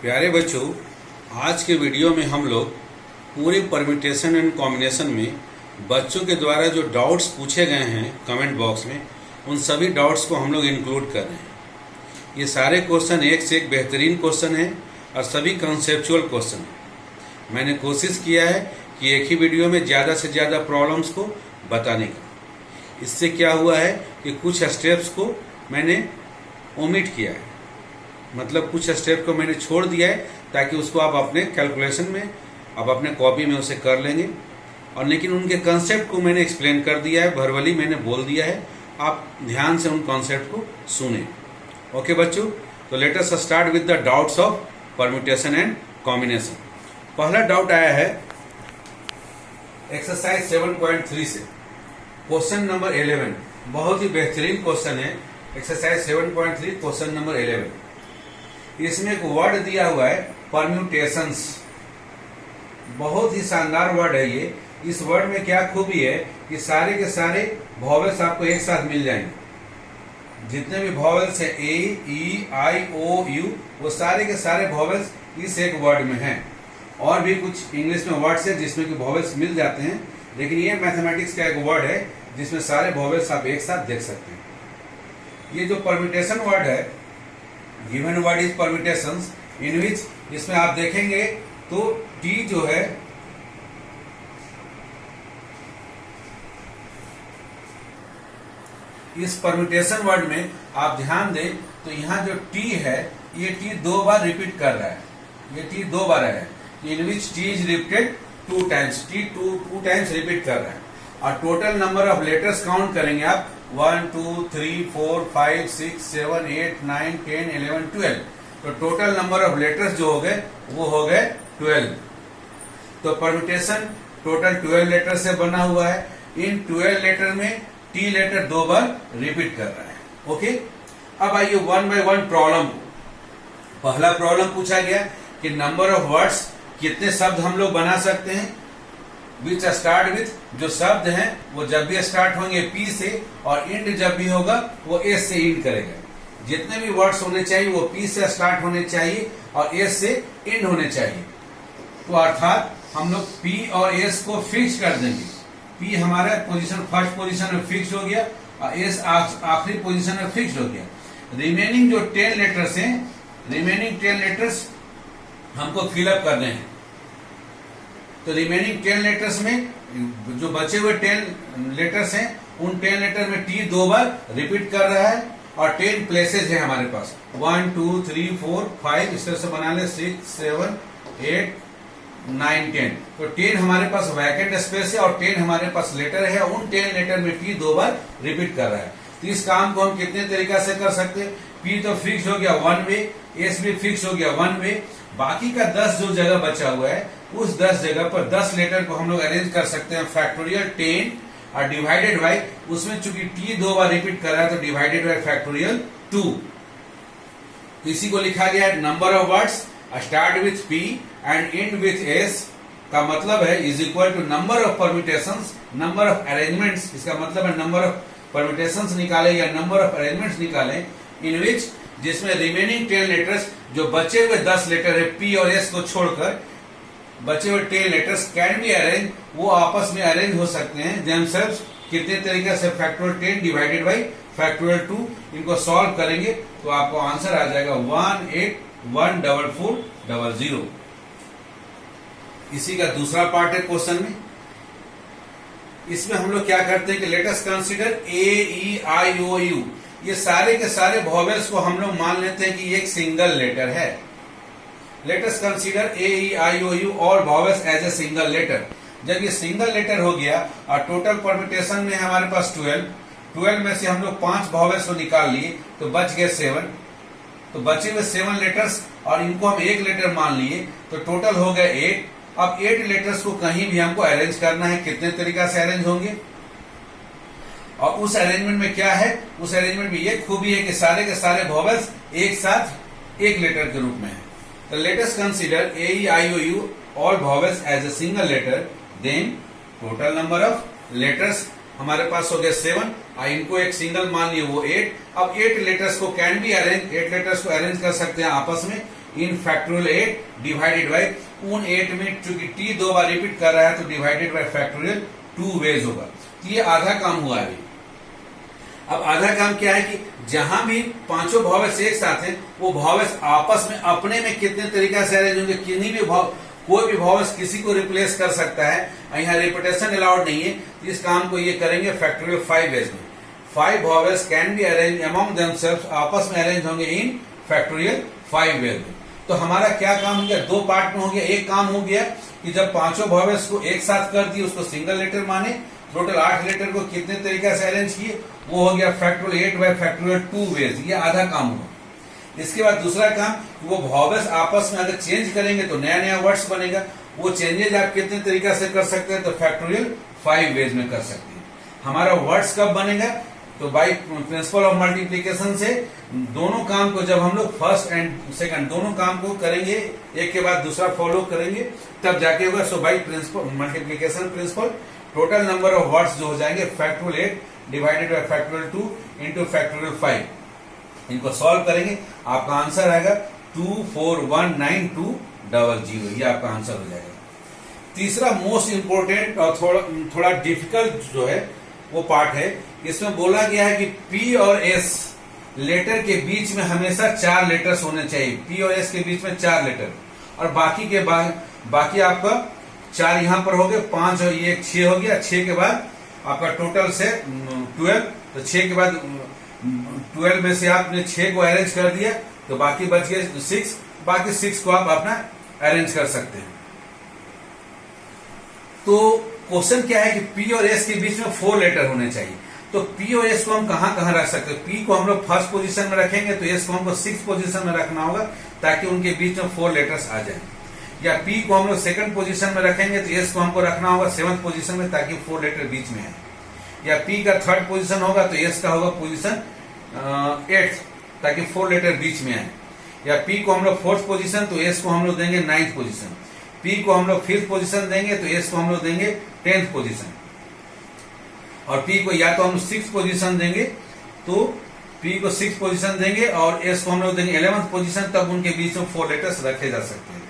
प्यारे बच्चों, आज के वीडियो में हम लोग पूरे परम्यूटेशन एंड कॉम्बिनेशन में बच्चों के द्वारा जो डाउट्स पूछे गए हैं कमेंट बॉक्स में, उन सभी डाउट्स को हम लोग इंक्लूड कर रहे हैं। ये सारे क्वेश्चन एक से एक बेहतरीन क्वेश्चन हैं और सभी कंसेप्चुअल क्वेश्चन हैं। मैंने कोशिश किया है कि एक ही वीडियो में ज़्यादा से ज़्यादा प्रॉब्लम्स को बताने का। इससे क्या हुआ है कि कुछ स्टेप्स को मैंने ओमिट किया है, मतलब कुछ स्टेप को मैंने छोड़ दिया है ताकि उसको आप अपने कैलकुलेशन में, आप अपने कॉपी में उसे कर लेंगे। और लेकिन उनके कंसेप्ट को मैंने एक्सप्लेन कर दिया है, वर्बली मैंने बोल दिया है। आप ध्यान से उन कॉन्सेप्ट को सुने। ओके बच्चों, तो let us start with the doubts of permutation and combination. पहला डाउट आया है एक्सरसाइज 7.3 से, क्वेश्चन नंबर 11। बहुत ही बेहतरीन क्वेश्चन है, एक्सरसाइज 7.3 क्वेश्चन नंबर 11। इसमें एक वर्ड दिया हुआ है परम्यूटेशंस। बहुत ही शानदार वर्ड है ये। इस वर्ड में क्या खूबी है कि सारे के सारे वॉवेल्स आपको एक साथ मिल जाएंगे। जितने भी वॉवेल्स हैं ए, ई, आई, ओ, यू, वो सारे के सारे वॉवेल्स इस एक वर्ड में हैं। और भी कुछ इंग्लिश में वर्ड्स है जिसमें कि वॉवेल्स मिल जाते हैं, लेकिन ये मैथमेटिक्स का एक वर्ड है जिसमें सारे वॉवेल्स आप एक साथ देख सकते हैं। ये जो परम्यूटेशन वर्ड है, गिवन वर्ड इज परम्यूटेशंस, इन विच, इसमें आप देखेंगे तो टी जो है इस परम्यूटेशन वर्ड में आप ध्यान दें तो यहाँ जो टी है, ये टी 2 बार रिपीट कर रहा है। ये टी 2 बार है, in which T is repeated 2 times. T two times repeat कर रहा है। और total number of letters count करेंगे आप 1 2 3 4 5 6 7 8 9 10 11 12। तो टोटल नंबर ऑफ लेटर्स जो हो गए वो हो गए 12। तो परम्यूटेशन टोटल 12 लेटर से बना हुआ है। इन 12 लेटर में टी लेटर 2 बार रिपीट कर रहा है। ओके, अब आइए वन बाय वन प्रॉब्लम। पहला प्रॉब्लम पूछा गया कि नंबर ऑफ वर्ड्स, कितने शब्द हम लोग बना सकते हैं विच स्टार्ट विथ, जो शब्द हैं वो जब भी स्टार्ट होंगे पी से और इंड जब भी होगा वो एस से इंड करेगा। जितने भी वर्ड्स होने चाहिए वो पी से स्टार्ट होने चाहिए और एस से इंड होने चाहिए। तो अर्थात हम लोग पी और एस को फिक्स कर देंगे। पी हमारा पोजीशन फर्स्ट पोजीशन में फिक्स हो गया और एस आखिरी पोजीशन में फिक्स हो गया। रिमेनिंग जो 10 लेटर्स हैं, रिमेनिंग 10 लेटर्स हमको फिलअप करने हैं। तो रिमेनिंग 10 लेटर्स में जो बचे हुए 10 लेटर्स हैं, उन 10 लेटर में टी 2 बार रिपीट कर रहा है और 10 प्लेसेस है हमारे पास। 1 2 3 4 5, इस तरह से बना ले 6 7 8 9 10। तो 10 हमारे पास वैकेंट स्पेस है और 10 हमारे पास लेटर है। उन 10 लेटर में टी 2 बार रिपीट कर रहा है। तो इस काम को हम कितने तरीका से कर सकते हैं? पी तो फिक्स हो गया 1 वे, एस भी फिक्स हो गया 1 वे। बाकी का 10 जो जगह बचा हुआ है, उस 10 जगह पर 10 लेटर को हम लोग अरेंज कर सकते हैं फैक्टोरियल 10 और डिवाइडेड बाई, उसमें चूंकि टी 2 बार रिपीट कर रहा है तो डिवाइडेड बाई फैक्टोरियल 2। इसी को लिखा गया है number of words start with P and end with S, का मतलब है is equal to number of permutations, number of arrangements. इसका मतलब है नंबर ऑफ परम्यूटेशंस निकाले या नंबर ऑफ अरेंजमेंट्स निकाले, इन विच, जिसमें रिमेनिंग 10 लेटर्स, जो बचे हुए 10 लेटर है पी और एस को छोड़कर बचे हुए 10 लेटर्स कैन बी अरेंज, वो आपस में अरेंज हो सकते हैं देमसेल्व्स। कितने तरीके से? Factorial 10 divided by factorial 2। इनको सॉल्व करेंगे तो आपको आंसर आ जाएगा 1814400। इसी का दूसरा पार्ट है क्वेश्चन में। इसमें हम लोग क्या करते हैं कि let us consider A, E, I, O, U, ये सारे के सारे वॉवेल्स को हम लोग मान लेते हैं कि एक सिंगल लेटर है। Let us consider A, E, I, O, U all vowels as a single letter. जब ये सिंगल लेटर हो गया और टोटल परम्यूटेशन में हमारे पास 12 में से हम लोग 5 वॉवेल्स को निकाल लिए तो बच गए 7। तो बचे हुए 7 लेटर्स और इनको हम एक लेटर मान लिए तो टोटल हो गए 8। अब 8 लेटर्स को कहीं भी हमको अरेंज करना है। कितने तरीका से अरेंज होंगे? और उस अरेंजमेंट में क्या है? उस अरेंजमेंट में ये खूबी है कि सारे के सारे वॉवेल्स एक साथ एक लेटर के रूप में है। तो let us consider A, E, I, O, U all vowels as a single letter, then total number of letters हमारे पास हो गए 7 और इनको एक सिंगल मान लिए वो 8। अब 8 लेटर्स को कैन बी अरेंज, 8 लेटर्स को अरेंज कर सकते हैं आपस में। इन फैक्टोरियल 8 डिवाइडेड बाय उन 8 में चूंकि t 2 बार रिपीट कर रहा है तो डिवाइडेड बाय फैक्टोरियल 2 वेज होगा। तो ये आधा काम हुआ अभी। अब आधा काम क्या है कि जहां भी पांचों भॉवेल्स एक साथ हैं वो भॉवेल्स आपस में अपने में कितने तरीका से अरेंज होंगे, किन्हीं भी कोई भी भॉवेल्स किसी को रिप्लेस कर सकता है, यहाँ रिपीटेशन अलाउड नहीं है। इस काम को ये करेंगे फैक्टोरियल 5 वेज में। 5 vowels can be arranged among themselves, आपस में अरेंज होंगे इन फैक्टोरियल 5 वेज में। तो हमारा क्या काम हो गया, दो पार्ट में हो गया। एक काम हो गया कि जब पांचों vowels को एक साथ कर दिए उसको सिंगल लेटर माने, टोटल 8 लेटर को कितने तरीके से अरेंज किए, वो हो गया फैक्टोरियल 8 बाय फैक्टोरियल 2 वेज। ये आधा काम हुआ। इसके बाद दूसरा काम, वो vowels आपस में अगर चेंज करेंगे तो नया नया वर्ड्स बनेगा। वो चेंजेज आप कितने तरीके से कर सकते हैं, तो फैक्टोरियल 5 वेज में कर सकते हैं। हमारा वर्ड्स कब बनेगा, तो बाई प्रिंसिपल ऑफ मल्टीप्लीकेशन से दोनों काम को जब हम लोग फर्स्ट एंड सेकंड दोनों काम को करेंगे, एक के बाद दूसरा फॉलो करेंगे, तब जाके होगा। So by principle multiplication principle total number of words जो हो जाएंगे factorial 8 divided by factorial 2 into factorial 5। इनको सॉल्व करेंगे, आपका आंसर आएगा 2419,200। ये आपका आंसर हो जाएगा। तीसरा मोस्ट इंपोर्टेंट और थोड़ा डिफिकल्ट जो है वो पार्ट है। इसमें बोला गया है कि P और S लेटर के बीच में हमेशा 4 लेटर्स होने चाहिए। P और S के बीच में 4 लेटर, और बाकी आपका 4 यहां पर हो गए, 5 और ये 6 हो गया। 6 के बाद आपका टोटल से 12, तो 6 के बाद 12 में से आपने 6 को अरेंज कर दिया तो बाकी बच गए 6। बाकी 6 को आप अपना अरेंज कर सकते हैं। तो क्वेश्चन क्या है कि P और S के बीच में 4 लेटर होने चाहिए। तो P और S को हम कहां कहां रख सकते हैं। P को हम लोग फर्स्ट पोजीशन में रखेंगे तो S को हमको 6th पोजीशन में रखना होगा ताकि उनके बीच में 4 लेटर्स आ जाए। या P को हम लोग सेकंड पोजीशन में रखेंगे तो S को हमको रखना होगा 7th पोजीशन में ताकि 4 लेटर बीच में है। या P का थर्ड पोजीशन होगा तो S का होगा पोजीशन 8th ताकि 4 लेटर बीच में आए। या P को हम लोग 4th पोजीशन तो S को हम लोग देंगे 9th पोजीशन। P को हम लोग 5th पोजीशन देंगे तो S को हम लोग देंगे 10th पोजीशन। और P को या तो हम 6th पोजीशन देंगे तो P को 6th पोजीशन देंगे और S को हम लोग देंगे 11th पोजीशन, तब उनके बीच में 4 लेटर्स रखे जा सकते हैं।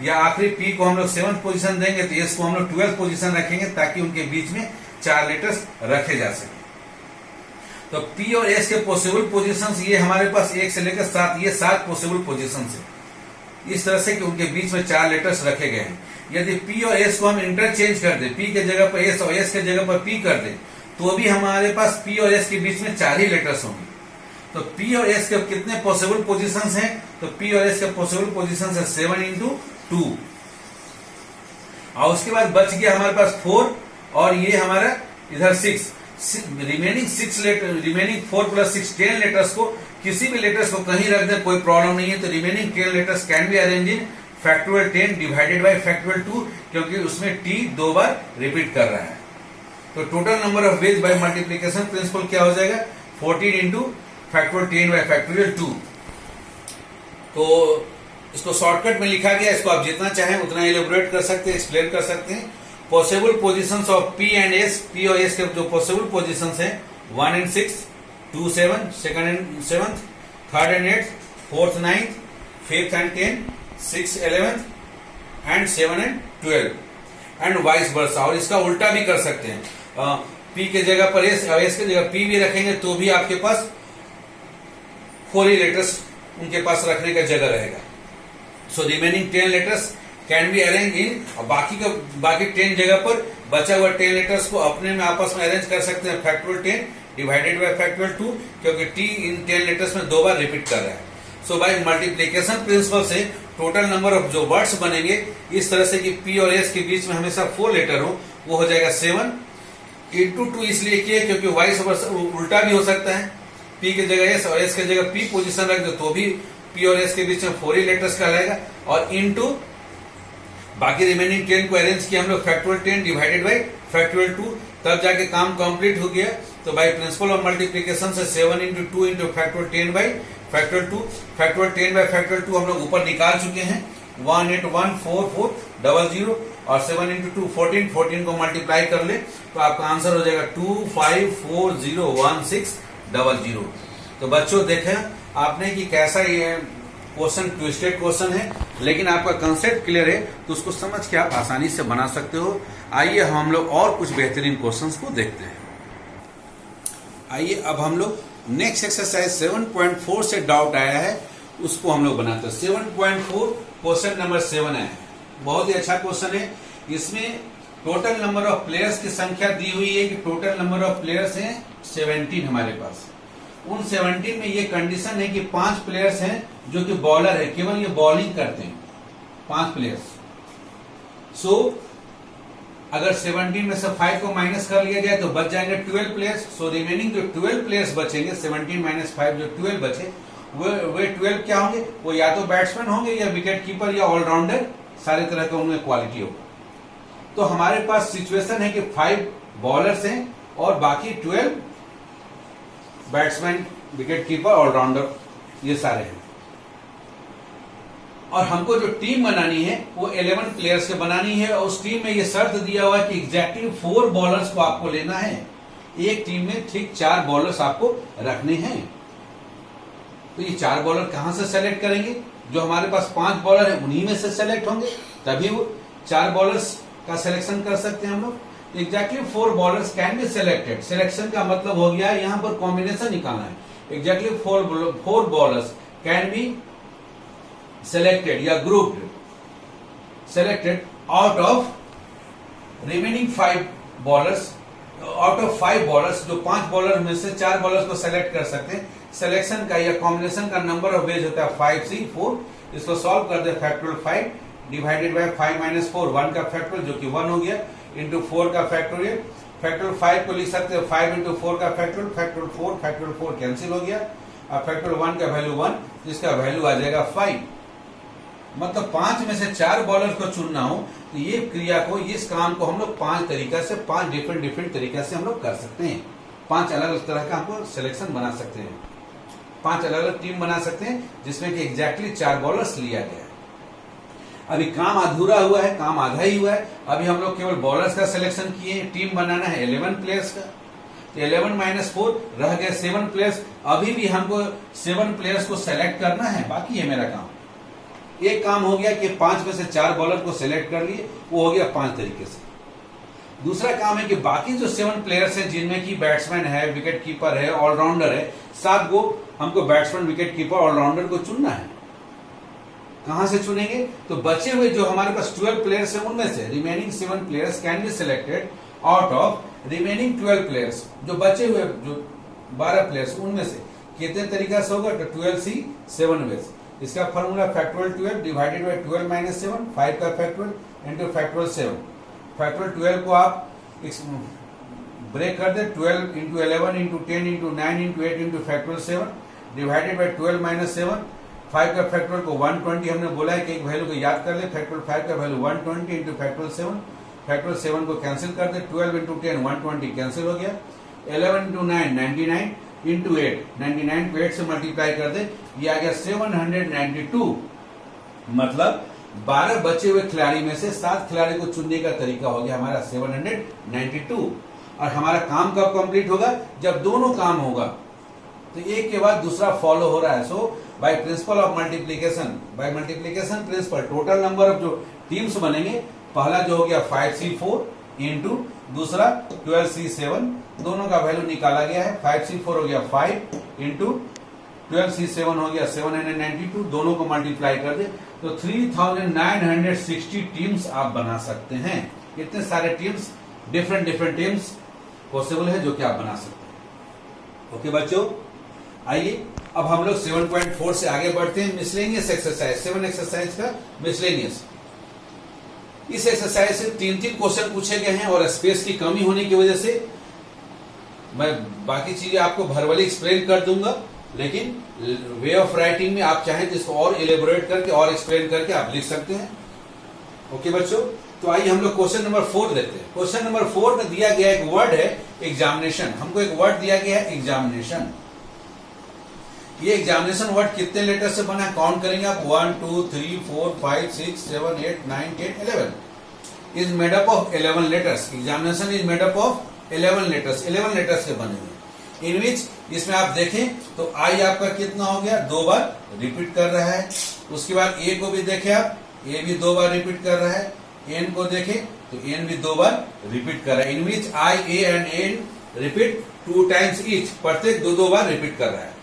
या आखिरी P को हम लोग 7th पोजीशन देंगे तो S को हम लोग 12th पोजीशन रखेंगे ताकि उनके बीच में 4 लेटर्स रखे जा सके। तो P और S के पॉसिबल पोजीशंस ये हमारे पास 1 से लेकर 7, ये 7 पॉसिबल पोजीशंस है। इस तरह से कि उनके बीच में 4 लेटर्स रखे गए हैं। यदि P और S को हम इंटरचेंज कर दे, P के जगह पर S और S के जगह पर P कर दे, तो भी हमारे पास P और S के बीच में 4 ही लेटर्स होंगे। तो P और S के कितने पॉसिबल पोजीशंस हैं, तो P और S के पॉसिबल पोजीशंस है 7 into 2। और उसके बाद बच गया हमारे पास 4 और ये हमारा इधर 6। रिमेनिंग 6 लेटर, रिमेनिंग 4 + 6 10 लेटर्स को किसी भी लेटर्स को कहीं रख दे, कोई प्रॉब्लम नहीं है। तो remaining 10 letters can be arrange in factorial 10 divided by factorial 2, क्योंकि उसमें T 2 बार रिपीट कर रहा है। तो total number of ways bye multiplication principal क्या हो जाएगा, 14 इंटू फैक्टोरियल 10 बाय फैक्टोरियल 2। तो इसको शॉर्टकट में लिखा गया, इसको आप जितना चाहें उतना इलेबोरेट कर सकते हैं, एक्सप्लेन कर सकते हैं। Possible positions of P and S, P और S के जो पॉसिबल पोजीशंस हैं 1 and 6, 2 7, 2nd and 7th, 3rd and 8th, 4th 9th, 5th and 10th, 6th 11th and 7 and 12 and vice versa. और इसका उल्टा भी कर सकते हैं, P के जगह पर S और S के जगह P भी रखेंगे तो भी आपके पास 4 ही लेटर्स उनके पास रखने का जगह रहेगा। So remaining 10 letters can be arrange in, बाकी 10 जगह पर बचा हुआ 10 लेटर्स को अपने में आपस में अरेंज कर सकते हैं फैक्टोरियल 10 डिवाइडेड बाय फैक्टोरियल 2, क्योंकि T इन 10 लेटर्स में 2 बार रिपीट कर रहा है। सो बाय मल्टीप्लीकेशन प्रिंसिपल से टोटल नंबर ऑफ जो वर्ड्स बनेंगे इस तरह से कि P और S के बीच में हमेशा 4 लेटर हो, वो हो जाएगा 7 into 2 इसलिए किए क्योंकि वाइस वर्सा उल्टा भी हो सकता है। P के जगह S और S के जगह P पोजीशन रख दो तो भी P और S के बीच में 4 ही लेटर्स कहलाएगा। और इंटू बाकी रिमेनिंग 10 को अरेंज किया हम लोग फैक्टोरियल 10 डिवाइडेड बाय फैक्टोरियल 2, तब जाके काम कंप्लीट हो गया। तो बाय प्रिंसिपल ऑफ मल्टीप्लीकेशन से 7 into 2 into factorial 10 bye factorial 2, factorial 10 bye factorial 2 हम लोग ऊपर निकाल चुके हैं 1814400 और 7 into 2 14 को मल्टीप्लाई कर ले तो आपका आंसर हो जाएगा 25401600। तो बच्चों देखें आपने कि कैसा ये क्वेश्चन ट्विस्टेड क्वेश्चन है, लेकिन आपका कंसेप्ट क्लियर है तो उसको समझ के आप आसानी से बना सकते हो। आइए हम लोग और कुछ बेहतरीन क्वेश्चंस को देखते हैं। आइए अब हम लोग नेक्स्ट एक्सरसाइज 7.4 से डाउट आया है, उसको हम लोग बनाते हैं। 7.4 क्वेश्चन नंबर 7 है, बहुत ही अच्छा क्वेश्चन है। इसमें टोटल नंबर ऑफ प्लेयर्स की संख्या दी हुई है कि टोटल नंबर ऑफ प्लेयर्स हैं 17 हमारे पास। उन 17 में ये कंडीशन है कि 5 प्लेयर्स हैं जो कि बॉलर है, केवल ये बॉलिंग करते हैं 5 प्लेयर्स। सो अगर 17 में से 5 को माइनस कर लिया जाए तो बच जाएंगे 12 प्लेयर्स। सो रिमेनिंग जो 12 प्लेयर्स बचेंगे, 17 माइनस 5 जो 12 बचे, वे 12 क्या होंगे? वो या तो बैट्समैन होंगे या विकेट कीपर या ऑलराउंडर, सारे तरह का उनमें क्वालिटी होगा। तो हमारे पास सिचुएशन है कि 5 बॉलर्स हैं और बाकी 12 बैट्समैन, विकेट कीपर, ऑलराउंडर, ये सारे हैं। और हमको जो टीम बनानी है वो 11 प्लेयर्स के बनानी है, और उस टीम में ये शर्त दिया हुआ है कि एग्जैक्टली 4 बॉलर्स को आपको लेना है। एक टीम में ठीक 4 बॉलर्स आपको रखने हैं। तो ये 4 बॉलर कहां से सेलेक्ट करेंगे? जो हमारे पास 5 बॉलर है उन्हीं में से सेलेक्ट होंगे, तभी वो 4 बॉलर्स का सिलेक्शन कर सकते हैं हम लोग। Exactly 4 bowlers can be selected. Selection का मतलब हो गया यहां पर कॉम्बिनेशन निकालना है। Exactly 4 bowlers can be selected या grouped selected out of remaining 5 bowlers, out of 5 bowlers, जो 5 बॉलर में से 4 बॉलर्स को सेलेक्ट कर सकते हैं। सिलेक्शन का या कॉम्बिनेशन का नंबर ऑफ वेज होता है 5C 4। इसको सॉल्व कर दे, फैक्टोरियल 5 डिवाइडेड बाय 5 माइनस 4, 1 का फैक्टोरियल जो कि 1 हो गया, इंटू 4 का फैक्टोरियल। फैक्टोरियल 5 को लिख सकते हैं 5 इंटू 4 का फैक्टोरियल, फैक्टोरियल 4 कैंसिल हो गया। अब फैक्टोरियल 1 का वैल्यू 1, जिसका वैल्यू आ जाएगा 5। मतलब 5 में से 4 बॉलर को चुनना हो तो ये क्रिया को, इस काम को हम लोग 5 तरीका से, 5 डिफरेंट तरीका से हम लोग कर सकते हैं। 5 अलग अलग तरह का हमको सिलेक्शन बना सकते हैं, 5 अलग अलग टीम बना सकते हैं जिसमें कि एग्जैक्टली 4 बॉलर्स लिया गया है। अभी काम अधूरा हुआ है, काम आधा ही हुआ है। अभी हम लोग केवल बॉलर्स का सिलेक्शन किए, टीम बनाना है 11 प्लेयर्स का। तो 11 माइनस 4 रह गए 7 प्लेयर्स। अभी भी हमको 7 प्लेयर्स को सेलेक्ट करना है, बाकी है मेरा काम। एक काम हो गया कि 5 में से 4 बॉलर को सिलेक्ट कर लिए, वो हो गया 5 तरीके से। दूसरा काम है कि बाकी जो 7 प्लेयर्स हैं जिनमें कि बैट्समैन है, विकेट कीपर है, ऑलराउंडर है, 7 को हमको बैट्समैन, विकेट कीपर, ऑलराउंडर को चुनना है। कहां से चुनेंगे? तो बचे हुए जो हमारे पास 12 प्लेयर्स हैं उनमें से remaining 7 players can be selected out of remaining 12 players. जो बचे हुए जो 12 प्लेयर्स उनमें से कितने तरीका से होगा? तो 12C 7 वेज। इसका formula factorial 12 divided by 12 minus 7, 5 का फैक्टोरियल इंटू फैक्टोरियल 7। फैक्टोरियल 12 को आप ब्रेक कर दे, 12 into 11 into 10 into 9 into 8 into factorial 7 divided by 12 minus 7। 5 का फैक्टोरियल को 120 हमने बोला है कि एक वैल्यू को याद कर ले। फैक्टोरियल 5 का वैल्यू 120 इंटू फैक्टोरियल 7। फैक्टोरियल 7 को कैंसिल कर दे, 12 इंटू 10 120 कैंसिल हो गया। 11 इंटू 9 99 इंटू 8, 99 को 8 से मल्टीप्लाई कर दे, ये आ गया 792। मतलब 12 बचे हुए खिलाड़ी में से 7 खिलाड़ी को चुनने का तरीका हो गया हमारा 792। और हमारा काम कब कंप्लीट होगा? जब दोनों काम होगा। तो एक के बाद दूसरा फॉलो हो रहा है। So by principle of multiplication, by multiplication principle, total number of जो टीम्स बनेंगे, पहला जो हो गया 5C 4 इंटू दूसरा 12C 7, दोनों का वैल्यू निकाला गया है। 5C 4 हो गया 5 इंटू 12C 7 हो गया 792, दोनों को मल्टीप्लाई कर दे तो 3960 टीम्स आप बना सकते हैं। इतने सारे टीम्स, डिफरेंट टीम्स पॉसिबल है जो कि आप बना सकते हैं। ओके बच्चों, आइए अब हम लोग 7.4 से आगे बढ़ते हैं। मिसलेनियस एक्सरसाइज, 7 एक्सरसाइज का मिसलेनियस। इस एक्सरसाइज से 3 क्वेश्चन पूछे गए हैं और स्पेस की कमी होने की वजह से मैं बाकी चीजें आपको भरवली एक्सप्लेन कर दूंगा, लेकिन वे ऑफ राइटिंग में आप चाहें तो इसको और एलेबोरेट करके और एक्सप्लेन करके आप लिख सकते हैं। ओके बच्चों, तो आइए हम लोग क्वेश्चन नंबर 4 देखते हैं। क्वेश्चन नंबर 4 में दिया गया एक वर्ड है एग्जामिनेशन। हमको एक वर्ड दिया गया है एग्जामिनेशन। ये एग्जामिनेशन वर्ड कितने लेटर से बना है काउंट करेंगे आप। 1 2 3 4 5 6 7 8 9 10 11 is made up of 11 letters. Examination is made up of 11 letters, 11 letters के बने हुए। इन विच इसमें आप देखें तो आई आपका कितना हो गया, 2 बार रिपीट कर रहा है। उसके बाद ए को भी देखें आप, ए भी 2 बार रिपीट कर रहा है। एन को देखें तो एन भी 2 बार रिपीट कर रहा है। In which I, A and N repeat 2 times each, प्रत्येक 2 बार रिपीट कर रहा है।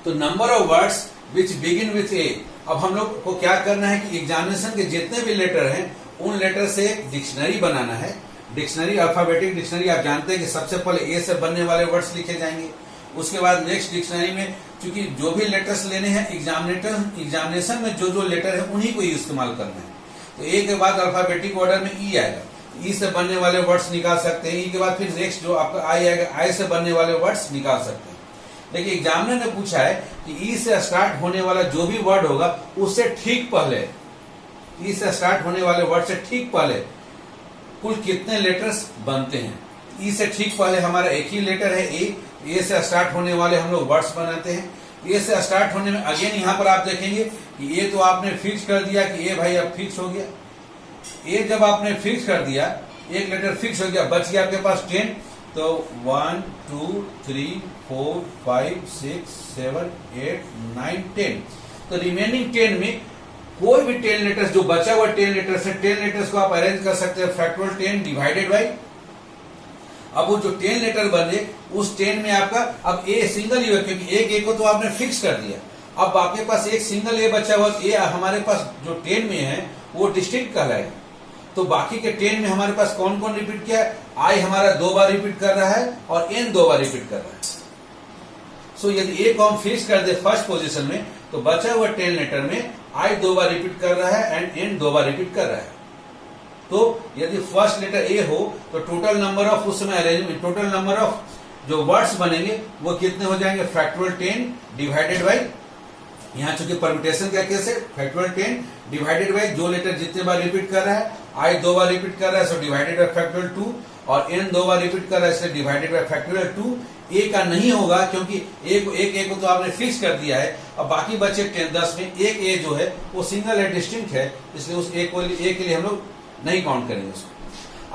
तो number of words which begin with A, अब हम लोग को क्या करना है कि एग्जामिनेशन के जितने भी लेटर हैं उन लेटर से एक डिक्शनरी बनाना है। डिक्शनरी, अल्फाबेटिक डिक्शनरी, आप जानते हैं कि सबसे पहले ए से बनने वाले वर्ड्स लिखे जाएंगे। उसके बाद नेक्स्ट डिक्शनरी में, चूंकि जो भी लेटर्स लेने हैं एग्जामिनेशन में जो लेटर है उन्हीं को इस्तेमाल करना है। तो ए के बाद अल्फाबेटिक ऑर्डर में ई आएगा, ई से बनने वाले वर्ड्स निकाल सकते हैं। ई के बाद फिर नेक्स्ट जो आपका आई आएगा, आई से बनने वाले वर्ड्स निकाल सकते हैं। लेकिन एग्जामिनर ने पूछा है कि ई से स्टार्ट होने वाला जो भी वर्ड होगा उससे ठीक पहले, ई से स्टार्ट होने वाले वर्ड से ठीक पहले कुल कितने लेटर्स बनते हैं। ई से ठीक पहले हमारा एक ही लेटर है ए से स्टार्ट होने वाले हम लोग वर्ड्स बनाते हैं। ए से स्टार्ट होने में अगेन यहाँ पर आप देखेंगे कि ए तो आपने फिक्स कर दिया कि ए भाई अब फिक्स हो गया। ए जब आपने फिक्स कर दिया, एक लेटर फिक्स हो गया, बच गया आपके पास 10, तो 1 2 3 4 5 6 7 8 9 10, तो रिमेनिंग 10 में कोई भी 10 लेटर्स जो बचा हुआ 10 लेटर्स है, 10 लेटर्स को आप अरेंज कर सकते हैं फैक्टोरियल 10 डिवाइडेड बाई, अब वो जो 10 लेटर बने उस 10 में आपका अब ए सिंगल ही है, क्योंकि एक ए को तो आपने फिक्स कर दिया। अब आपके पास एक सिंगल ए बचा हुआ, ए हमारे पास जो 10 में है वो डिस्टिंक्ट कहलाएगा। तो बाकी के 10 में हमारे पास कौन कौन रिपीट किया है, आई हमारा 2 बार रिपीट कर रहा है और एन 2 बार रिपीट कर रहा है। सो यदि ए को हम फिक्स कर दे फर्स्ट पोजीशन में, तो बचा हुआ 10 लेटर में आई 2 बार रिपीट कर रहा है एंड एन 2 बार रिपीट कर रहा है। तो यदि फर्स्ट लेटर ए हो तो टोटल नंबर ऑफ उस समय अरेंजमेंट, टोटल नंबर ऑफ जो वर्ड्स बनेंगे वो कितने हो जाएंगे, फैक्टोरियल 10 डिवाइडेड बाई, यहाँ चूंकि परम्यूटेशन का केस है, फैक्टोरियल 10 डिवाइडेड बाई जो लेटर जितने बार रिपीट कर रहा है, आई 2 बार रिपीट कर रहा है सो डिवाइडेड बाई फैक्टोरियल 2, और एन 2 बार रिपीट कर रहा है इसलिए डिवाइडेड बाई फैक्टोरियल 2। ए का नहीं होगा क्योंकि एक को तो आपने फिक्स कर दिया है। अब बाकी बचे 10 में एक ए जो है वो सिंगल है, डिस्टिंक्ट है, इसलिए उस ए के लिए हम लोग नहीं काउंट करेंगे उसको।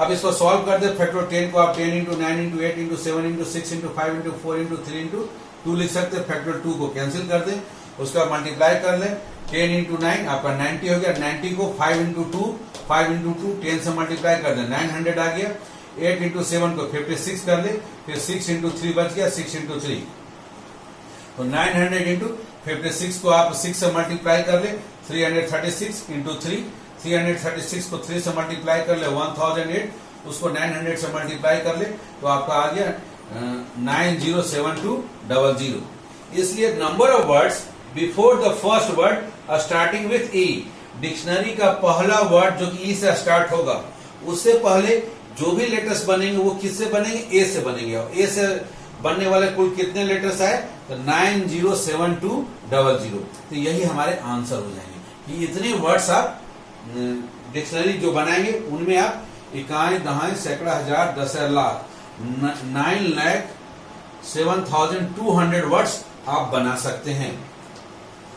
अब इसको सॉल्व कर दे, फैक्टोरियल 10 को आप 10 into 9 into 8 into 7 into 6 into 5 into 4 into 3 into 2 लिख सकते हैं। फैक्टोरियल 2 को कैंसिल कर दे, उसका मल्टीप्लाई कर ले, 10 इंटू 9 आपका 90 हो गया, 90 को 5 इंटू 2 10 से मल्टीप्लाई कर दे 900 आ गया। 8 इंटू 7 को 56 कर ले, फिर 6 इंटू 3 बच गया, 6 इंटू 3, तो 900 इंटू 56 को आप 6 से मल्टीप्लाई कर ले, 336 इंटू 3, 336 को 3 से मल्टीप्लाई कर ले 1008, उसको 900 से मल्टीप्लाई कर ले तो आपका आ गया 907200। इसलिए number of words before the first word starting with E, dictionary का पहला वर्ड जो कि ई से स्टार्ट होगा उससे पहले जो भी लेटर्स बनेंगे वो किससे बनेंगे, ए से बनेंगे। और ए से बनने वाले कुल कितने लेटर्स आए, तो 907200। तो यही हमारे आंसर हो जाएंगे कि इतने वर्ड्स आप डिक्शनरी जो बनाएंगे उनमें आप इकाई, दहाई, सैकड़ा, हजार, 10,000, लाख, 9,07,200 वर्ड्स आप बना सकते हैं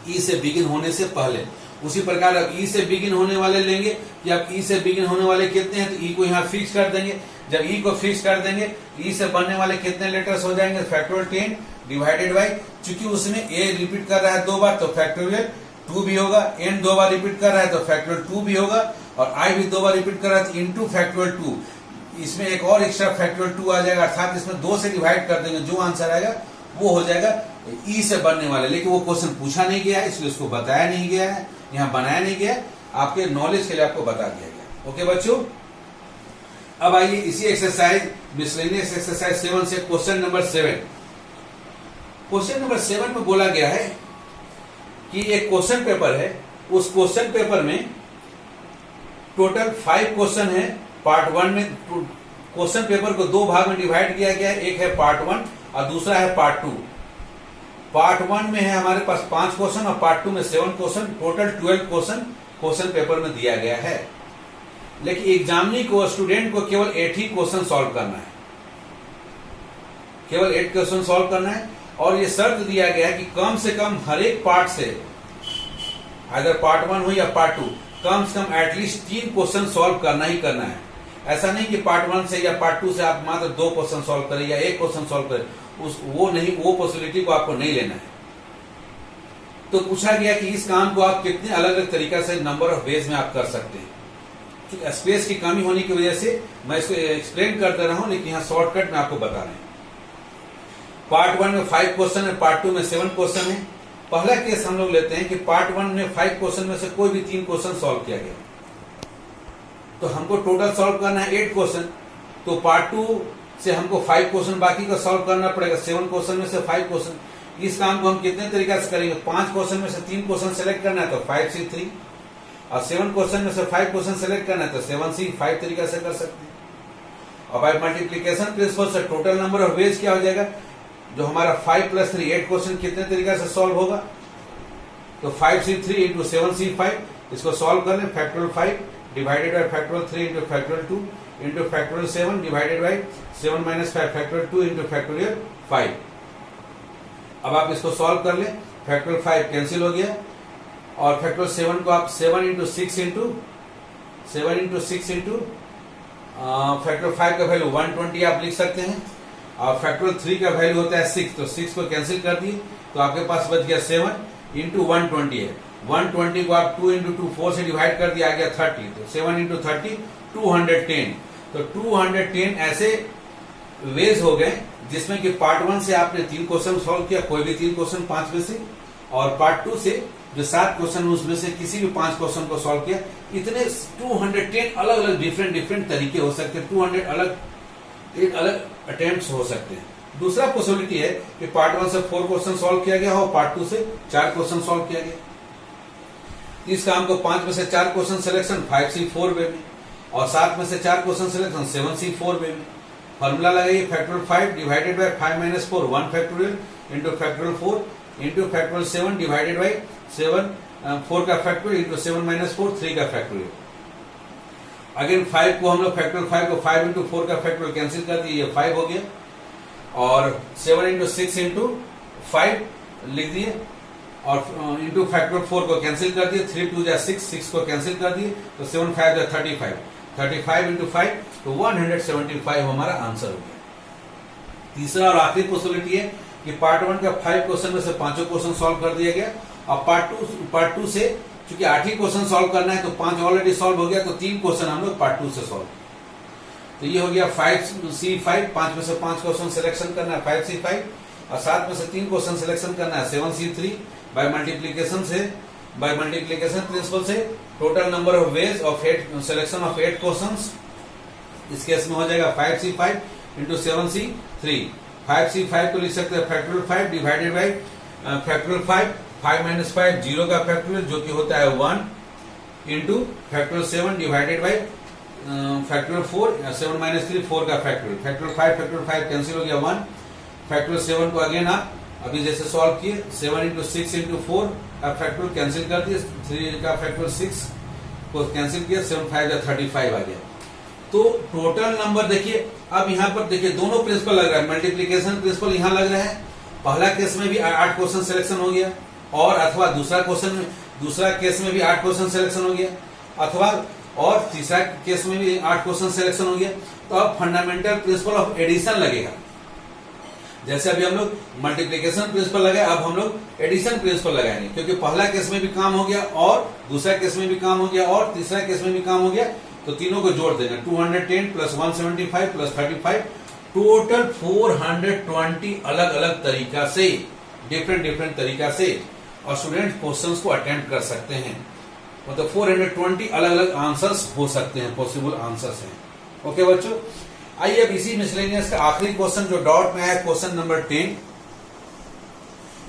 ई से बिगिन होने से पहले। उसी प्रकार अब ई से बिगिन होने वाले लेंगे कि अब ई से बिगिन होने वाले कितने हैं, तो ई को यहाँ फिक्स कर देंगे। जब ई को फिक्स कर देंगे ई से बनने वाले कितने लेटर्स हो जाएंगे, फैक्टोरियल 10 डिवाइडेड बाई, चूंकि उसमें ए रिपीट कर रहा है 2 बार तो फैक्टोरियल 2 भी होगा, एन 2 बार रिपीट कर रहा है तो फैक्टोरियल 2 भी होगा, और आई भी 2 बार रिपीट कर रहा है तो इंटू फैक्टोरियल 2, इसमें एक और एक्स्ट्रा फैक्टोरियल 2 आ जाएगा, अर्थात इसमें 2 से डिवाइड कर देंगे, जो आंसर आएगा वो हो जाएगा ई से बनने वाले। लेकिन वो क्वेश्चन पूछा नहीं गया है इसलिए उसको बताया नहीं गया है, यहाँ बनाया नहीं गया, आपके नॉलेज के लिए आपको बता दिया गया। ओके बच्चों, अब आइए इसी एक्सरसाइज मिसलेनियस एक्सरसाइज 7 से क्वेश्चन नंबर 7। क्वेश्चन नंबर 7 में बोला गया है कि एक क्वेश्चन पेपर है, उस क्वेश्चन पेपर में टोटल 5 क्वेश्चन है। पार्ट 1 में क्वेश्चन पेपर को 2 भाग में डिवाइड किया गया है, एक है पार्ट 1 और दूसरा है पार्ट 2। पार्ट 1 में है हमारे पास 5 क्वेश्चन और पार्ट 2 में 7 क्वेश्चन, टोटल 12 क्वेश्चन पेपर में दिया गया है। लेकिन एग्जामिनी को स्टूडेंट को केवल 8 ही क्वेश्चन सॉल्व करना है, केवल 8 क्वेश्चन सॉल्व करना है, और ये शर्त दिया गया है कि कम से कम हर एक पार्ट से, अगर पार्ट 1 हो या पार्ट 2, कम से कम एटलीस्ट 3 क्वेश्चन सॉल्व करना ही करना है। ऐसा नहीं कि पार्ट 1 से या पार्ट 2 से आप मात्र 2 क्वेश्चन सॉल्व करें या 1 क्वेश्चन सॉल्व करें, वो पॉसिबिलिटी को आपको नहीं लेना है। तो पूछा गया कि इस काम को आप कितने अलग अलग तरीका से नंबर ऑफ वेज में आप कर सकते हैं। क्योंकि स्पेस की कमी होने की वजह से मैं इसको एक्सप्लेन करते रहा हूं, लेकिन यहाँ शॉर्टकट में आपको बता रहे हैं। पार्ट 1 में 5 क्वेश्चन है, पार्ट 2 में 7 क्वेश्चन है। पहला केस हम लोग लेते हैं कि पार्ट 1 में 5 क्वेश्चन में से कोई भी 3 क्वेश्चन सॉल्व किया गया, तो हमको टोटल सॉल्व करना है 8 क्वेश्चन। तो पार्ट 2 से हमको 5 क्वेश्चन बाकी का सॉल्व करना पड़ेगा, 7 क्वेश्चन में से 5 क्वेश्चन। इस काम को हम कितने तरीका से करेंगे? 5 क्वेश्चन में से 3 क्वेश्चन सेलेक्ट करना है तो 5C3, और 7 क्वेश्चन में से 5 क्वेश्चन सेलेक्ट करना है तो 7C5 तरीका से कर सकते हैं। और बाय मल्टीप्लीकेशन प्रिंसिपल से टोटल नंबर ऑफ वेज क्या हो जाएगा? जो हमारा 5 + 3 8 क्वेश्चन कितने तरीका से सॉल्व होगा? तो 5C3 इंटू 7C5, इसको सॉल्व कर लें। Factorial 5 divided by factorial 3 into factorial 2 into factorial 7 divided by 7 - 5 factorial 2 into factorial 5। अब आप इसको सॉल्व कर लें। फैक्टोरियल 5 कैंसिल हो गया, और फैक्टोरियल 7 को आप 7 इंटू 6 इंटू फैक्टोरियल 5 का वैल्यू 120 आप लिख सकते हैं, और फैक्टोरियल 3 का वैल्यू होता है 6, तो 6 को कैंसिल कर दिए तो आपके पास बच गया 7 इंटू 120 है। 120 को आप 2 इंटू 2 4 से डिवाइड कर दिया, आ गया 30, तो 7 इंटू 30 210। तो 210 ऐसे वेज हो गए जिसमें कि पार्ट 1 से आपने 3 क्वेश्चन सॉल्व किया, कोई भी 3 क्वेश्चन 5 में से, और पार्ट 2 से जो 7 क्वेश्चन उसमें से किसी भी 5 क्वेश्चन को सॉल्व किया। इतने 210 अलग अलग डिफरेंट तरीके हो सकते हैं, 200 अलग अटेम्प्ट्स हो सकते हैं। दूसरा पॉसिबिलिटी है कि पार्ट 1 से 4 क्वेश्चन सॉल्व किया गया हो, पार्ट 2 से 4 क्वेश्चन सॉल्व किया गया। इस काम को 5 में से 4 क्वेश्चन सिलेक्शन 5C4 वे में, और 7 में से 4 क्वेश्चन सिलेक्शन 7C4 वे में। फॉर्मूला लगाइए, factorial 5 divided by 5 - 4 1 factorial into factorial 4 into factorial 7 divided by 7 4 का फैक्टोरियल इंटू 7 - 4 3 का फैक्टोरियल। अगेन 5 को हम लोग फैक्टोरियल 5 को 5 इंटू 4 का फैक्टोरियल कैंसिल कर दिए, ये 5 हो गया, और 7 इंटू 6 इंटू 5 लिख दिए, और इंटू फैक्टोरियल 4 को कैंसिल कर दिए, 3 2 जा 6 को कैंसिल कर दिए, तो 7 5 जा 35 इंटू 5 तो 175 हमारा आंसर हो गया। तीसरा और आखिरी पॉसिबिलिटी है कि पार्ट 1 का 5 क्वेश्चन में से 5 क्वेश्चन सॉल्व कर दिया गया, और पार्ट 2 से चूंकि 8 ही क्वेश्चन सॉल्व करना है तो 5 ऑलरेडी सॉल्व हो गया, तो 3 क्वेश्चन हम लोग पार्ट 2 से सॉल्व। तो ये हो गया 5C5, 5 में से 5 क्वेश्चन सिलेक्शन करना है 5C5, और 7 में से 3 क्वेश्चन सिलेक्शन करना है 7C3। बाय मल्टीप्लीकेशन प्रिंसिपल से total number of ways of selection of 8 questions, इस केस में हो जाएगा 5C5 इंटू 7C3। 5C5 को लिख सकते हैं फैक्टोरियल 5 डिवाइडेड बाय फैक्टोरियल 5 5 - 5 0 का फैक्टोरियल जो कि होता है 1 into factorial 7 divided by factorial 4 7 - 3 4 का फैक्टोरियल। फैक्टोरियल 5 कैंसिल हो गया 1। फैक्टोरियल 7 को अगेन आप अभी जैसे सॉल्व किए 7 इंटू 6 इंटू 4 आप फैक्टोरियल कैंसिल कर दिए, 3 का फैक्टोरियल 6 को कैंसिल किया, 7 5 जा 35 आ गया। तो टोटल नंबर देखिए, अब यहाँ पर देखिए दोनों प्रिंसिपल लग रहा है, मल्टीप्लीकेशन प्रिंसिपल यहाँ लग रहा है। पहला केस में भी 8 क्वेश्चन सिलेक्शन हो गया, और अथवा दूसरा केस में भी 8 क्वेश्चन सिलेक्शन हो गया, अथवा और तीसरा केस में भी 8 क्वेश्चन सिलेक्शन हो गया। तो अब फंडामेंटल प्रिंसिपल ऑफ एडिशन लगेगा। जैसे अभी हम लोग मल्टीप्लीकेशन प्रिंसिपल लगाए, अब हम लोग एडिशन प्रिंसिपल लगाएंगे, क्योंकि पहला केस में भी काम हो गया, और दूसरा केस में भी काम हो गया, और तीसरा केस में भी काम हो गया, तो तीनों को जोड़ देंगे। 210 प्लस 175 प्लस 35 टोटल 420 अलग अलग तरीका से, डिफरेंट तरीका से और स्टूडेंट क्वेश्चंस को अटेम्प्ट कर सकते हैं। मतलब 420 अलग अलग आंसर्स हो सकते हैं, पॉसिबल आंसर्स हैं। ओके बच्चों, आइए अब इसी मिसलेनियस का आखिरी क्वेश्चन जो डॉट में है, क्वेश्चन नंबर 10।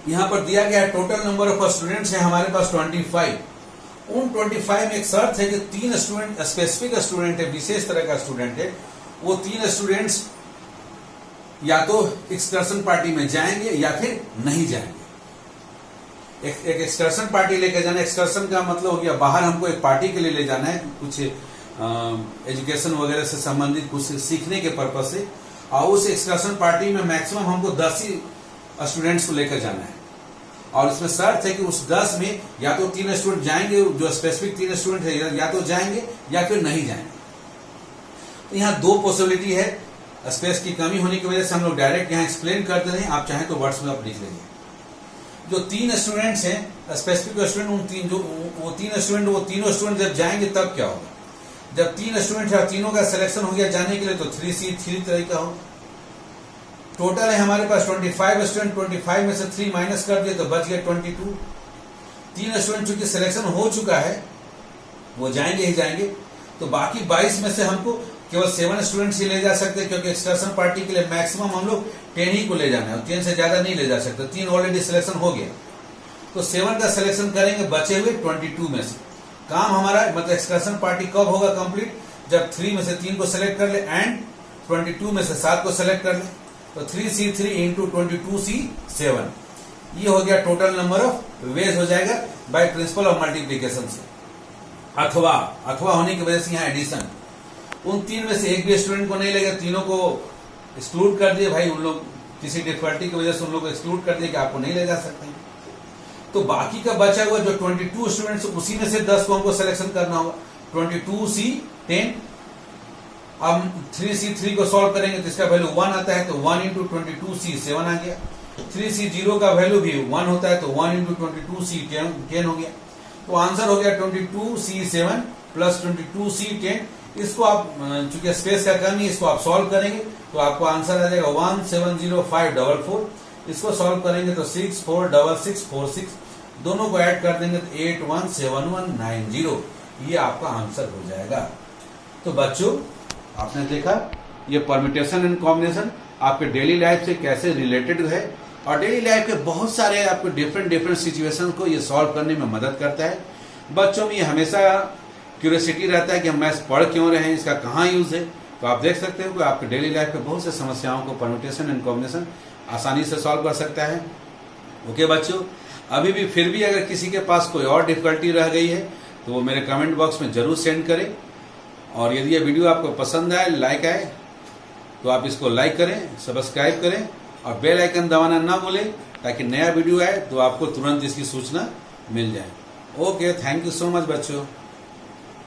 यहां पर दिया गया है टोटल नंबर ऑफ स्टूडेंट्स है हमारे पास 25। उन 25 में एक शर्त है कि 3 स्टूडेंट स्पेसिफिक स्टूडेंट है, विशेष तरह का स्टूडेंट है। वो 3 स्टूडेंट्स या तो एक्सकर्शन पार्टी में जाएंगे या फिर नहीं जाएंगे। एक एक्सकर्शन पार्टी लेकर जाना, एक्सकर्शन का मतलब हो गया बाहर हमको एक पार्टी के लिए ले जाना है, कुछ एजुकेशन वगैरह से संबंधित कुछ सीखने के पर्पज से, और उस एक्सकर्शन पार्टी में मैक्सिमम हमको 10 ही स्टूडेंट्स को लेकर जाना है। और इसमें शर्त है कि उस 10 में या तो 3 स्टूडेंट जाएंगे, जो स्पेसिफिक 3 स्टूडेंट है, या तो जाएंगे या फिर नहीं जाएंगे। तो यहाँ दो पॉसिबिलिटी है, स्पेस की कमी होने की वजह से हम लोग डायरेक्ट यहाँ एक्सप्लेन करते हैं, आप चाहें तो वर्ड्स में आप लिख लेंगे। जो 3 स्टूडेंट्स हैं, स्पेसिफिक स्टूडेंट, उन तीन जो वो तीनों स्टूडेंट जब जाएंगे तब क्या होगा, जब 3 स्टूडेंट है, तीनों का सिलेक्शन हो गया जाने के लिए, तो 3C3 तरीका होगा। टोटल है हमारे पास 25 स्टूडेंट, 25 में से 3 माइनस कर दिए तो बच गया 22। 3 स्टूडेंट चूंकि सिलेक्शन हो चुका है, वो जाएंगे ही जाएंगे, तो बाकी 22 में से हमको केवल 7 स्टूडेंट्स ही ले जा सकते हैं, क्योंकि एक्सकर्शन पार्टी के लिए मैक्सिमम हम लोग 10 ही को ले जाना है, 10 से ज्यादा नहीं ले जा सकते। 3 ऑलरेडी सिलेक्शन हो गया, तो 7 का सिलेक्शन करेंगे बचे हुए 22 में से। काम हमारा मतलब एक्सकर्शन पार्टी कब होगा कंप्लीट, जब 3 में से 3 को सिलेक्ट कर ले एंड 22 में से 7 को सिलेक्ट कर ले, तो 3C3 इंटू 22C7, ये हो गया टोटल नंबर ऑफ वेज हो जाएगा बाय प्रिंसिपल ऑफ मल्टीप्लीकेशन से। अथवा होने की वजह से यहाँ एडिशन, उन 3 में से एक भी स्टूडेंट को नहीं लेगा, तीनों को एक्सक्लूड कर दिए भाई, उन लोग किसी डिफिकल्टी की वजह से उन लोग को एक्सक्लूड कर दिए कि आपको नहीं ले जा सकते हैं। तो बाकी का बचा हुआ जो 22 स्टूडेंट्स, उसी में से 10 को हमको सिलेक्शन करना होगा, 22C10। अब 3C3 को सॉल्व करेंगे तो इसका वैल्यू 1 आता है, तो 1 इंटू 22C7 आ गया। 3C0 का वैल्यू भी 1 होता है, तो 1 इंटू 22C10 हो गया। तो आंसर हो गया 22C7 प्लस 22C10। इसको आप चूंकि स्पेस का कमी, इसको आप सॉल्व करेंगे तो आपको आंसर आ जाएगा 170544। इसको सॉल्व करेंगे तो 646646, दोनों को ऐड कर देंगे तो 817190, ये आपका आंसर हो जाएगा। तो बच्चों आपने देखा ये परम्यूटेशन एंड कॉम्बिनेशन आपके डेली लाइफ से कैसे रिलेटेड है, और डेली लाइफ के बहुत सारे आपको डिफरेंट सिचुएशन को ये सॉल्व करने में मदद करता है। बच्चों में ये हमेशा क्यूरियोसिटी रहता है कि हम मैथ्स पढ़ क्यों रहे हैं, इसका कहाँ यूज है। तो आप देख सकते हो कि आपके डेली लाइफ के बहुत से समस्याओं को परम्यूटेशन एंड कॉम्बिनेशन आसानी से सॉल्व कर सकता है। ओके बच्चों, अभी भी फिर भी अगर किसी के पास कोई और डिफिकल्टी रह गई है तो वो मेरे कमेंट बॉक्स में जरूर सेंड करें, और यदि ये वीडियो आपको पसंद आए, लाइक आए, तो आप इसको लाइक करें, सब्सक्राइब करें और बेल आइकन दबाना ना भूलें, ताकि नया वीडियो आए तो आपको तुरंत इसकी सूचना मिल जाए। Okay, thank you so much बच्चों।